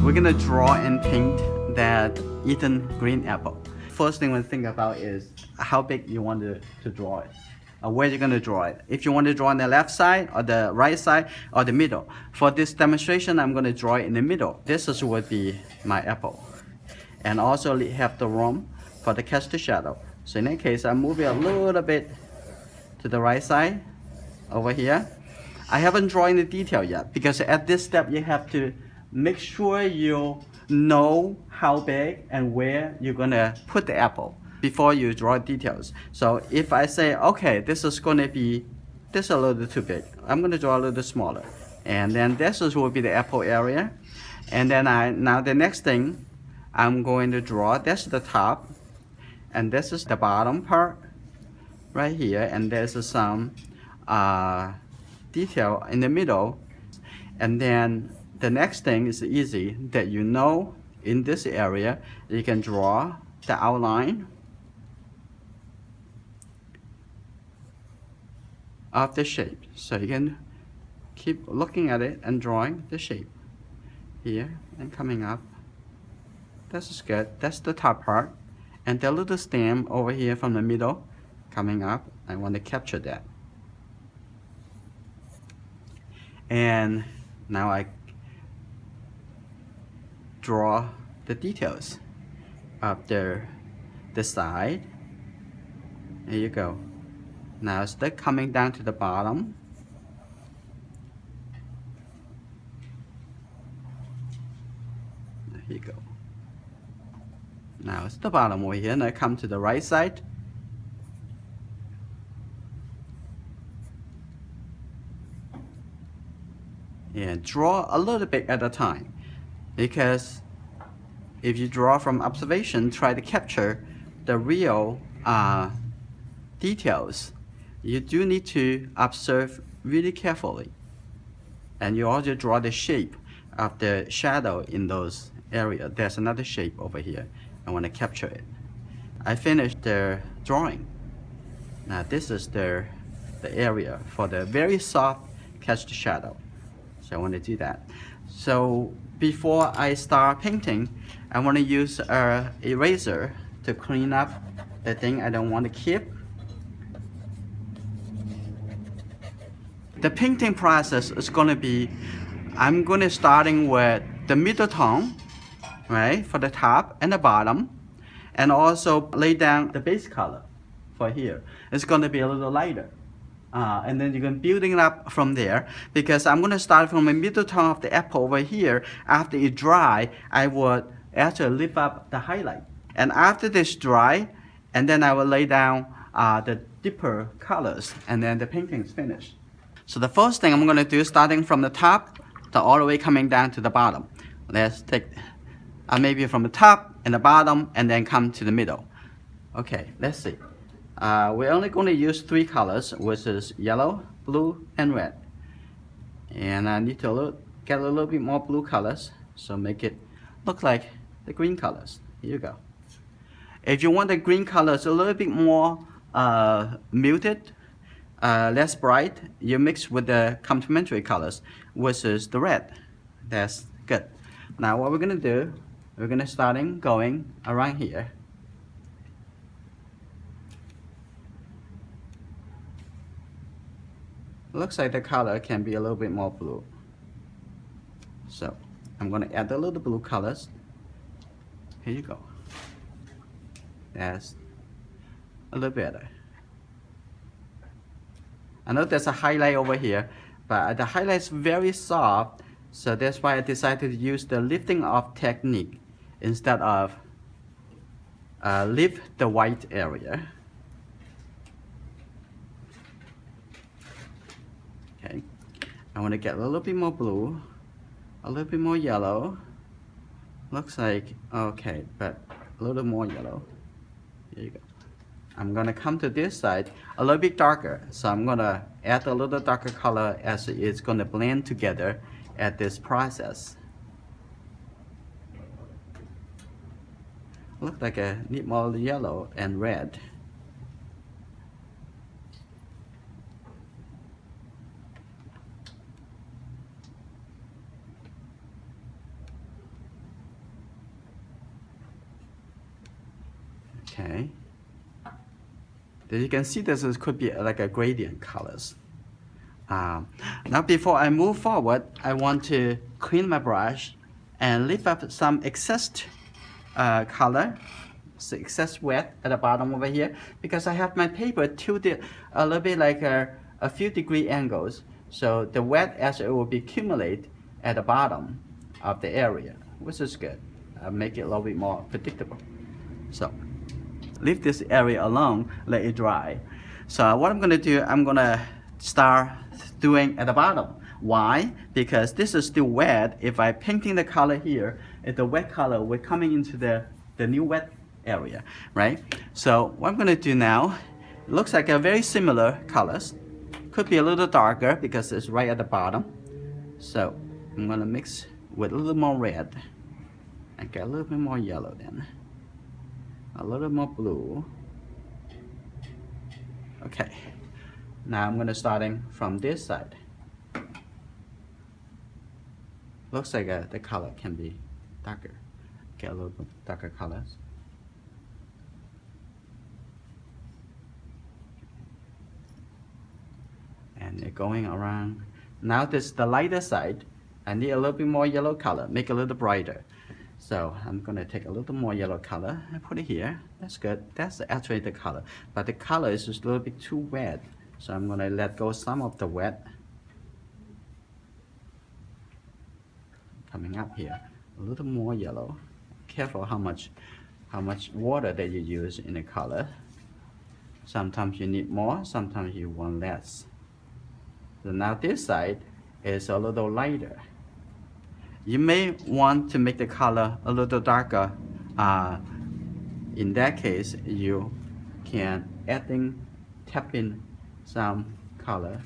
we're gonna draw and paint that Eden green apple. First thing we think about is how big you want to draw it. Where you're gonna draw it. If you want to draw on the left side or the right side or the middle. For this demonstration, I'm gonna draw it in the middle. This is would be my apple. And also have the room for the cast the shadow. So in that case, I move it a little bit to the right side over here. I haven't drawn the detail yet because at this step you have to make sure you know how big and where you're gonna put the apple before you draw details. So if I say, okay, this is gonna be this a little too big, I'm gonna draw a little smaller. And then this will be the apple area. And then now the next thing I'm going to draw, that's the top. And this is the bottom part right here. And there's some detail in the middle. And then the next thing is easy that you know in this area, you can draw the outline of the shape. So you can keep looking at it and drawing the shape here and coming up. This is good. That's the top part. And the little stem over here from the middle coming up, I want to capture that. And now I draw the details of the side. There you go. Now it's still coming down to the bottom. There you go. Now it's the bottom over here. Now come to the right side. And draw a little bit at a time, because if you draw from observation, try to capture the real details. You do need to observe really carefully, and you also draw the shape of the shadow in those areas. There's another shape over here. I want to capture it. I finished the drawing. Now this is the area for the very soft cast shadow. So I want to do that. So before I start painting, I want to use an eraser to clean up the thing I don't want to keep. The painting process is going to be, I'm going to starting with the middle tone, right, for the top and the bottom, and also lay down the base color for here. It's going to be a little lighter. And then you can building it up from there, because I'm going to start from the middle tone of the apple over here. After it dry, I would actually lift up the highlight. And after this dry, and then I will lay down the deeper colors, and then the painting is finished. So the first thing I'm going to do, starting from the top to all the way coming down to the bottom. Let's take maybe from the top and the bottom, and then come to the middle. Okay, let's see. We're only going to use 3 colors, which is yellow, blue, and red. And I need to get a little bit more blue colors, so make it look like the green colors. Here you go. If you want the green colors a little bit more muted, less bright, you mix with the complementary colors, which is the red. That's good. Now what we're going to do, we're going to going around here. Looks like the color can be a little bit more blue. So I'm going to add a little blue colors. Here you go. That's a little better. I know there's a highlight over here, but the highlight is very soft, so that's why I decided to use the lifting off technique instead of lift the white area. Okay, I want to get a little bit more blue, a little bit more yellow. Looks like okay, but a little more yellow. Here you go. I'm gonna come to this side a little bit darker, so I'm gonna add a little darker color as it's gonna blend together at this process. Look like I need more yellow and red. Okay. As you can see, could be like a gradient colors. Now before I move forward, I want to clean my brush and lift up some excess color, so excess wet at the bottom over here, because I have my paper tilted a little bit like a few degree angles. So the wet actually will be accumulate at the bottom of the area, which is good. Make it a little bit more predictable. So leave this area alone, let it dry. So what I'm gonna do, I'm gonna start doing at the bottom. Why? Because this is still wet. If I painting the color here, if the wet color will coming into the new wet area, right? So what I'm gonna do now, it looks like a very similar colors. Could be a little darker because it's right at the bottom. So I'm gonna mix with a little more red and get a little bit more yellow then. A little more blue. Okay. Now I'm gonna starting from this side. Looks like the color can be darker. Get a little bit darker colors. And they're going around. Now this is the lighter side. I need a little bit more yellow color, make it a little brighter. So I'm gonna take a little more yellow color and put it here. That's good. That's actually the color. But the color is just a little bit too wet. So I'm gonna let go some of the wet. Coming up here, a little more yellow. Careful how much water that you use in the color. Sometimes you need more, sometimes you want less. So now this side is a little lighter. You may want to make the color a little darker. In that case, you can tap in some color,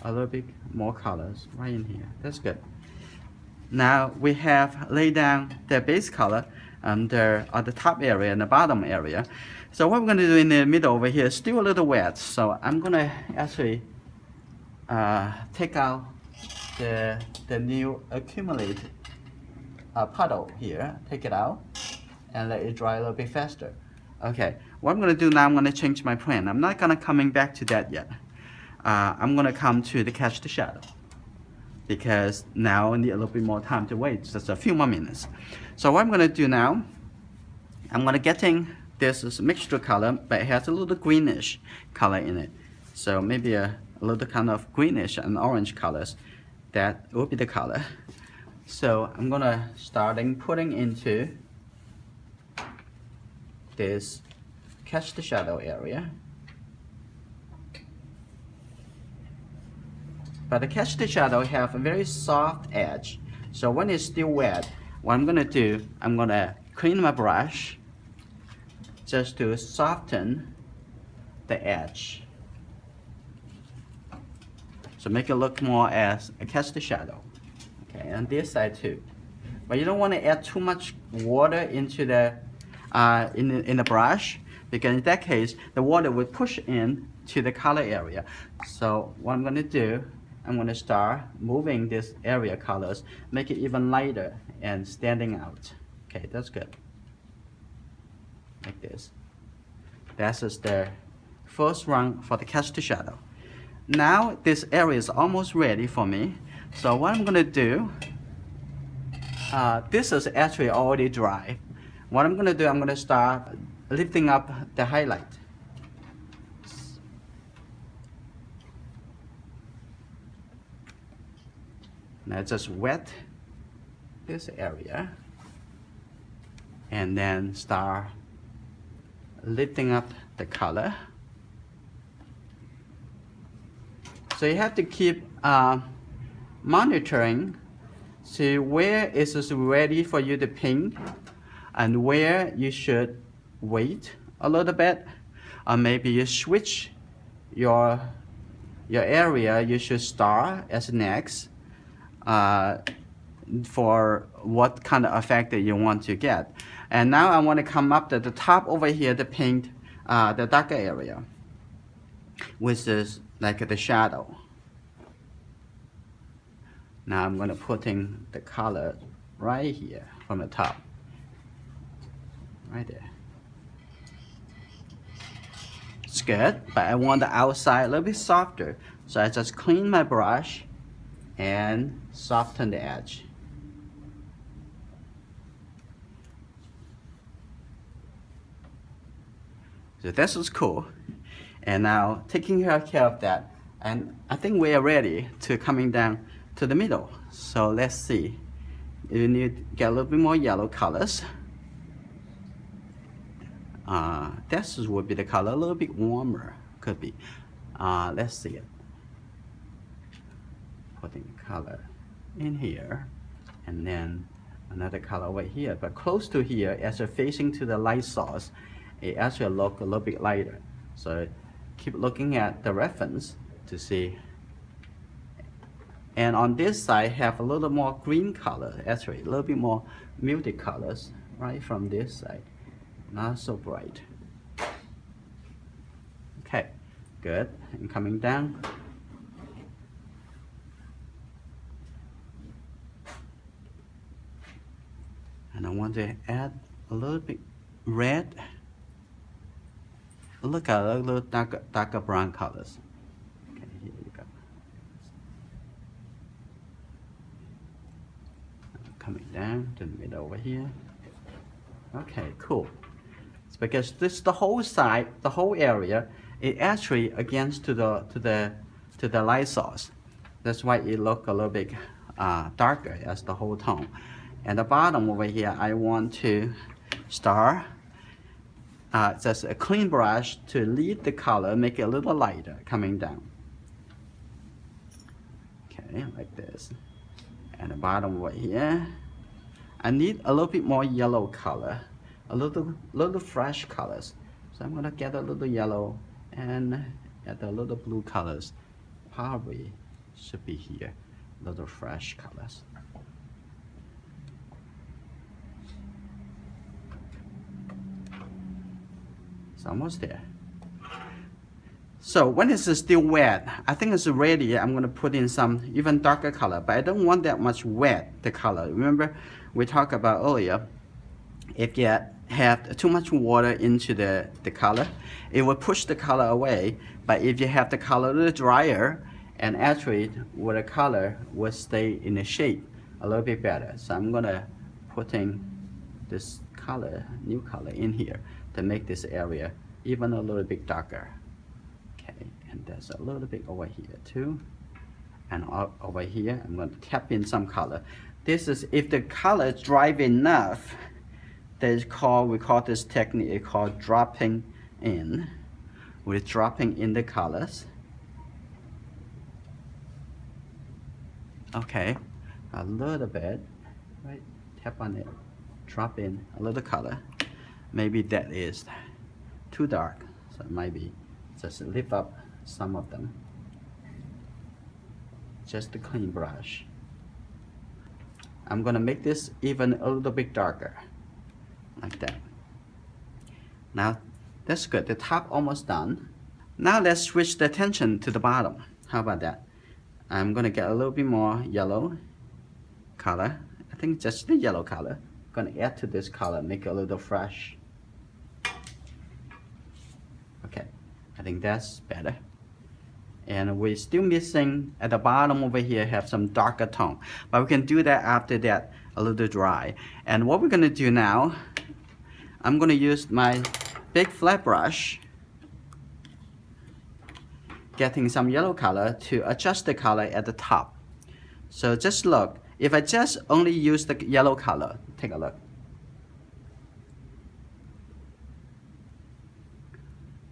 a little bit more colors right in here. That's good. Now we have laid down the base color under on the top area and the bottom area. So what we're going to do in the middle over here is still a little wet. So I'm going to actually take out the new accumulated puddle here. Take it out and let it dry a little bit faster. Okay, what I'm going to do now, I'm going to change my plan. I'm not going to coming back to that yet. I'm going to come to the catch the shadow, because now I need a little bit more time to wait, just a few more minutes. So what I'm going to do now, I'm going to getting this mixture color, but it has a little greenish color in it. So maybe a little kind of greenish and orange colors. That will be the color. So I'm going to starting putting into this catch the shadow area. But the catch the shadow have a very soft edge. So when it's still wet, what I'm gonna do, I'm gonna clean my brush just to soften the edge. So make it look more as a catch the shadow. Okay, and this side too. But you don't want to add too much water into the in the brush, because in that case the water will push in to the color area. So what I'm gonna do, I'm going to start moving this area colors, make it even lighter and standing out. Okay, that's good. Like this. That's just the first run for the catch the shadow. Now this area is almost ready for me. So what I'm going to do, this is actually already dry. What I'm going to do, I'm going to start lifting up the highlight. Now just wet this area and then start lifting up the color. So you have to keep monitoring, see where is this ready for you to paint and where you should wait a little bit, or maybe you switch your area you should start as next. For what kind of effect that you want to get. And now I want to come up to the top over here to paint the darker area, which is like the shadow. Now I'm going to put in the color right here from the top, right there. good, but I want the outside a little bit softer. So I just clean my brush and soften the edge. So this is cool. And now taking care of that, and I think we are ready to coming down to the middle. So let's see. You need to get a little bit more yellow colors. This would be the color, a little bit warmer, could be. Let's see it. Putting color in here, and then another color over here. But close to here, as you're facing to the light source, it actually look a little bit lighter. So keep looking at the reference to see. And on this side, have a little more green color, actually a little bit more muted colors, right from this side. Not so bright. Okay, good. And coming down. And I want to add a little bit red. Look at a little darker brown colors. Okay, here you go. Coming down to the middle over here. Okay, cool. It's because this the whole side, the whole area, it actually against to the light source. That's why it look a little bit darker as the whole tone. And the bottom over here, I want to start just a clean brush to lead the color, make it a little lighter coming down. Okay, like this. And the bottom over here, I need a little bit more yellow color, a little fresh colors. So I'm gonna get a little yellow and add a little blue colors. Probably should be here, little fresh colors. It's almost there. So when it's still wet, I think it's ready. I'm gonna put in some even darker color, but I don't want that much wet, the color. Remember, we talked about earlier, if you have too much water into the color, it will push the color away. But if you have the color a little drier, and actually with the color will stay in the shape a little bit better. So I'm gonna put in this color, new color in here to make this area even a little bit darker. Okay, and there's a little bit over here too. And over here, I'm going to tap in some color. This is, if the color is dry enough, we call this technique called dropping in. We're dropping in the colors. Okay, a little bit, right? Tap on it, drop in a little color. Maybe that is too dark, so maybe just lift up some of them. Just a clean brush. I'm gonna make this even a little bit darker, like that. Now, that's good. The top almost done. Now let's switch the attention to the bottom. How about that? I'm gonna get a little bit more yellow color. I think just the yellow color. Gonna add to this color, make it a little fresh. Okay, I think that's better. And we're still missing at the bottom over here, have some darker tone, but we can do that after that a little dry. And what we're gonna do now, I'm gonna use my big flat brush, getting some yellow color to adjust the color at the top. So just look, if I just only use the yellow color, take a look.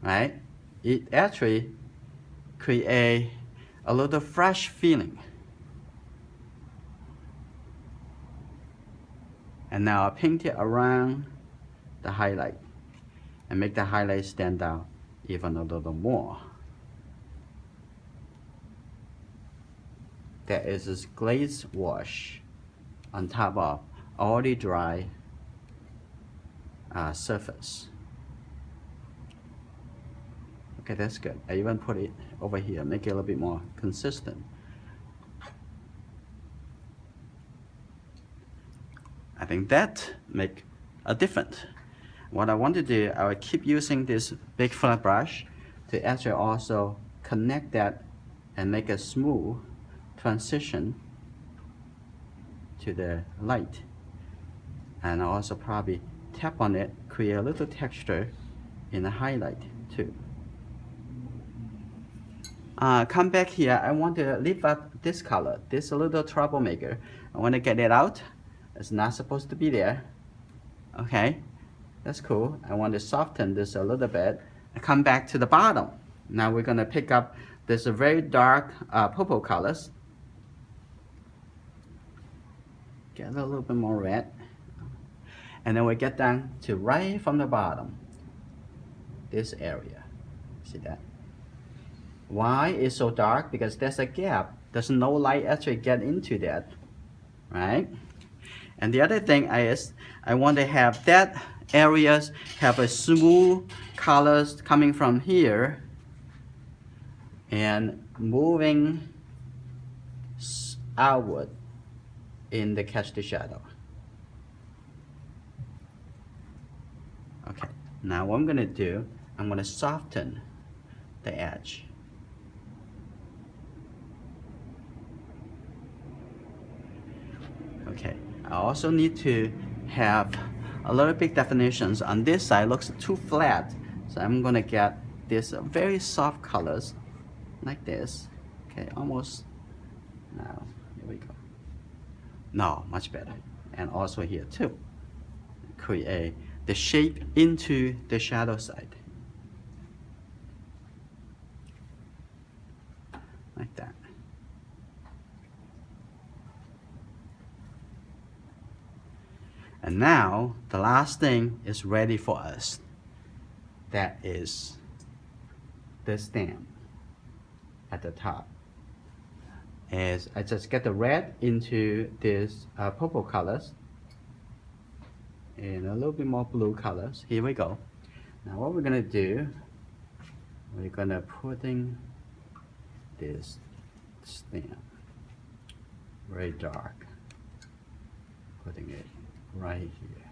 Right? It actually create a little fresh feeling. And now I paint it around the highlight and make the highlight stand out even a little more. There is this glaze wash on top of already dry surface. Okay, that's good. I even put it over here, make it a little bit more consistent. I think that make a difference. What I want to do, I will keep using this big flat brush to actually also connect that and make a smooth transition to the light. And also probably tap on it, create a little texture in the highlight too. Come back here, I want to leave up this color, this little troublemaker. I want to get it out. It's not supposed to be there. Okay, that's cool. I want to soften this a little bit. I come back to the bottom. Now we're gonna pick up this very dark purple colors. Get a little bit more red. And then we get down to right from the bottom, this area. See that? Why is so dark? Because there's a gap. There's no light actually get into that, right? And the other thing is, I want to have that areas have a smooth colors coming from here and moving outward in the catch the shadow. Okay, now what I'm gonna do, I'm gonna soften the edge. Okay, I also need to have a little bit definitions. On this side looks too flat, so I'm gonna get this very soft colors like this. Okay, almost. Now here we go. No, much better. And also here too. Create the shape into the shadow side. Like that. And now the last thing is ready for us. That is the stem at the top. As I just get the red into this purple colors and a little bit more blue colors. Here we go. Now what we're gonna do, we're gonna put in this stem, very dark, putting it right here.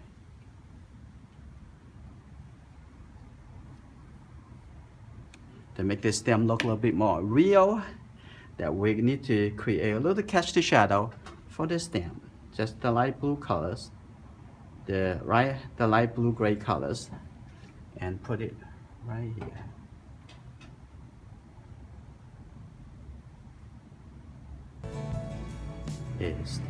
To make this stem look a little bit more real, that we need to create a little catch the shadow for the stem. Just the light blue colors, the light blue gray colors, and put it right here. Is